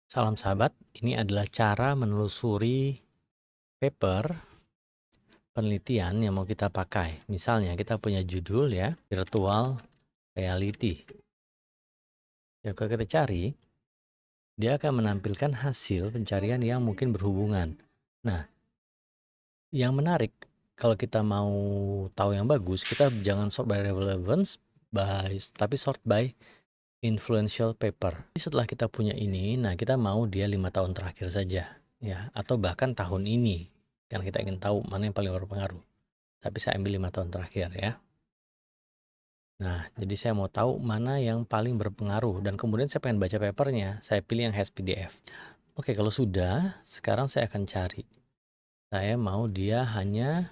Salam sahabat, ini adalah cara menelusuri paper penelitian yang mau kita pakai. Misalnya kita punya judul ya, virtual reality. Ya, kalau kita cari, dia akan menampilkan hasil pencarian yang mungkin berhubungan. Nah, yang menarik kalau kita mau tahu yang bagus, kita jangan sort by relevance, tapi sort by influential paper. Setelah kita punya ini, nah kita mau dia 5 tahun terakhir saja, ya, atau bahkan tahun ini, karena kita ingin tahu mana yang paling berpengaruh. Tapi saya ambil 5 tahun terakhir ya. Nah, jadi saya mau tahu mana yang paling berpengaruh dan kemudian saya pengen baca papernya, saya pilih yang has PDF. Oke, kalau sudah, sekarang saya akan cari. Saya mau dia hanya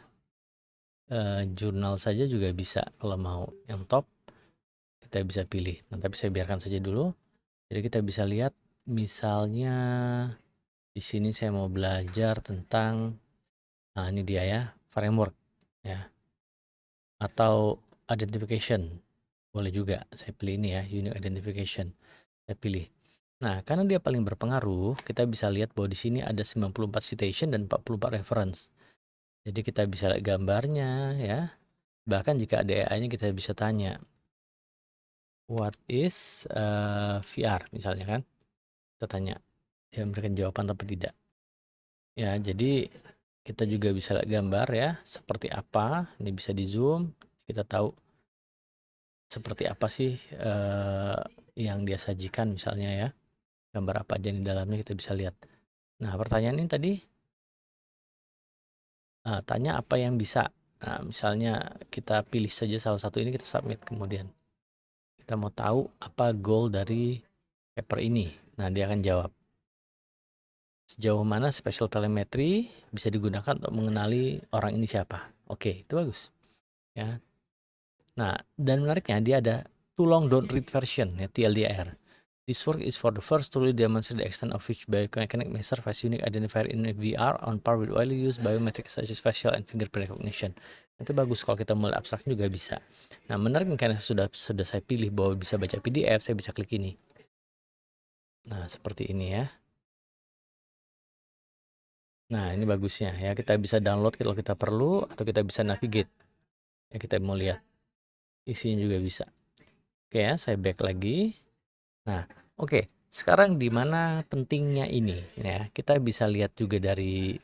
jurnal saja juga bisa kalau mau. Yang top kita bisa pilih. Nah, tapi saya biarkan saja dulu. Jadi kita bisa lihat misalnya di sini saya mau belajar tentang, nah ini dia ya, framework ya, atau identification. Boleh juga, saya pilih ini ya, unique identification. Saya pilih. Nah, karena dia paling berpengaruh, kita bisa lihat bahwa di sini ada 94 citation dan 44 reference. Jadi kita bisa lihat gambarnya ya. Bahkan jika ada AI-nya kita bisa tanya, what is VR misalnya kan? Kita tanya, dia memberikan jawaban atau tidak. Ya, jadi kita juga bisa lihat gambar ya, seperti apa, ini bisa di zoom, kita tahu seperti apa sih yang dia sajikan misalnya ya, gambar apa aja yang di dalamnya kita bisa lihat. Nah, pertanyaan ini tadi, tanya apa yang bisa. Nah, misalnya kita pilih saja salah satu ini, kita submit kemudian. Kita mau tahu apa goal dari paper ini. Nah, dia akan jawab. Sejauh mana spatial telemetry bisa digunakan untuk mengenali orang ini siapa. Oke, itu bagus. Ya. Nah, dan menariknya dia ada too long don't read version ya, TLDR. This work is for the first to really demonstrate the extent of which biomechanic measure face unique identifier in VR on par with widely used biometric such as facial and fingerprint recognition. Itu bagus kalau kita mulai abstrak juga bisa. Nah, menarik karena sudah saya pilih bahwa bisa baca PDF, saya bisa klik ini. Nah, seperti ini ya. Nah, ini bagusnya ya. Kita bisa download kalau kita perlu atau kita bisa navigate. Ya, kita mau lihat. Isinya juga bisa. Oke ya, saya back lagi. Nah, oke. Sekarang di mana pentingnya ini ya? Kita bisa lihat juga dari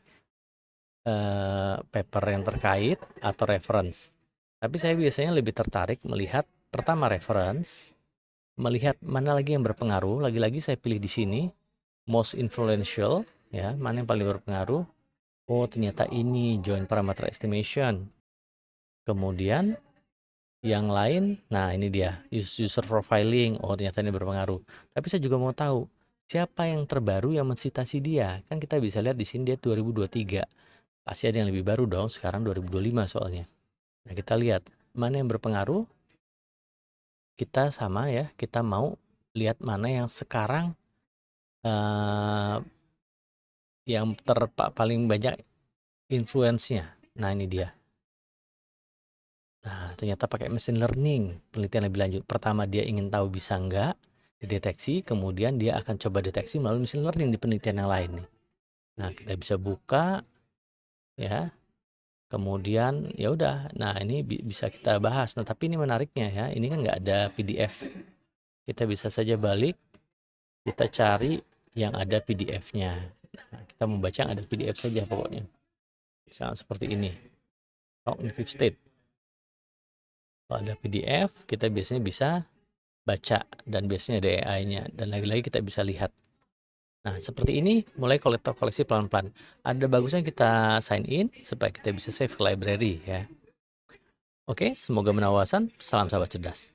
paper yang terkait atau reference. Tapi saya biasanya lebih tertarik melihat pertama reference, melihat mana lagi yang berpengaruh. Lagi-lagi saya pilih di sini most influential ya, mana yang paling berpengaruh. Oh, ternyata ini joint parameter estimation. Kemudian yang lain, nah ini dia user profiling. Oh, ternyata ini berpengaruh. Tapi saya juga mau tahu siapa yang terbaru yang mensitasi dia. Kan kita bisa lihat di sini dia 2023. Pasti ada yang lebih baru dong, sekarang 2025 soalnya. Nah, kita lihat mana yang berpengaruh. Kita sama ya, kita mau lihat mana yang sekarang eh, yang paling banyak influence-nya. Nah, ini dia. Nah, ternyata pakai mesin learning, penelitian lebih lanjut. Pertama dia ingin tahu bisa nggak dideteksi, kemudian dia akan coba deteksi melalui mesin learning di penelitian yang lain nih. Nah, kita bisa buka ya. Kemudian ya udah. Nah, ini bisa kita bahas. Nah, tapi ini menariknya ya, ini kan nggak ada PDF. Kita bisa saja balik, kita cari yang ada PDF-nya. Nah, kita membaca yang ada PDF saja pokoknya. Misalnya seperti ini. Cognitive state. Kalau ada PDF, kita biasanya bisa baca dan biasanya ada AI-nya dan lagi-lagi kita bisa lihat. Nah, seperti ini mulai koleksi pelan-pelan. Ada bagusnya kita sign in supaya kita bisa save ke library ya. Oke, semoga menawarkan. Salam sahabat cerdas.